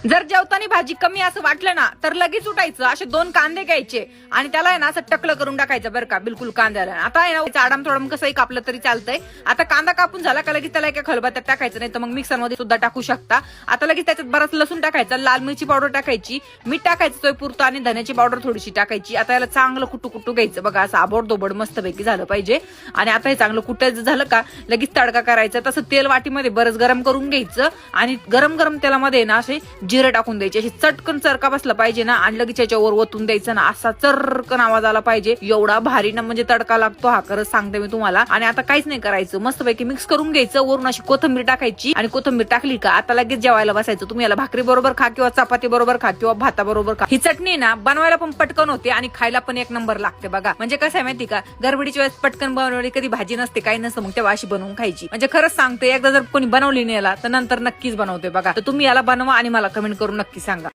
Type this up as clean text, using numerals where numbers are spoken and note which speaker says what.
Speaker 1: जर जेवताना भाजी कमी असं वाटलं ना तर लगेच उठायचं, असे 2 कांदे घ्यायचे आणि त्याला आहे ना असं टकलं करून टाकायचं बरं का, बिलकुल कांद्याला. आता आहे ना आडम थोडम कसंही कापलं तरी चालतंय. आता कांदा कापून झाला का लगेच त्याला एका खलबत्त्यात टाकायचं, नाही तर मग मिक्सर मध्ये सुद्धा टाकू शकता. आता लगेच त्याच्यात बराच लसूण टाकायचा, लाल मिरची पावडर टाकायची, मीठ टाकायचं चवीपुरतं आणि धन्याची पावडर थोडीशी टाकायची. आता याला चांगलं कुटू घ्यायचं बघा, असं आबोडधोबड मस्तपैकी झालं पाहिजे. आणि आता हे चांगलं कुटायचं झालं का लगेच तडका करायचा. तसं तेल वाटीमध्ये बरंच गरम करून घ्यायचं आणि गरम तेलामध्ये ना असे जिरे टाकून द्यायचे, अशी चटकन चरका बसला पाहिजे ना आणि लगेच याच्यावर ओतून द्यायचं ना, असा चरकन आवाज आला पाहिजे. एवढा भारी ना म्हणजे तडका लागतो हा, खरंच सांगते मी तुम्हाला. आणि आता काहीच नाही करायचं, मस्तपैकी मिक्स करून घ्यायचं. वरून अशी कोथिंबीर टाकायची आणि कोथिंबीर टाकली का आता लगेच जेवायला बसायचं. तुम्ही याला भाकरी बरोबर खा किंवा चपाती बरोबर खा किंवा भाता बरोबर खा. ही चटणी ना बनवायला पण पटकन होते आणि खायला पण एक नंबर लागते बघा. म्हणजे कसं आहे माहिती का, गडबडीच्या वेळेस पटकन बनवली, कधी भाजी नसते काही नसतं, मग तेव्हा अशी बनवून खायची. म्हणजे खरंच सांगते, एकदा जर कोणी बनवली नाही याला तर नंतर नक्कीच बनवते बघा. तर तुम्ही याला बनवा आणि मला कमेंट करून नक्की सांगा.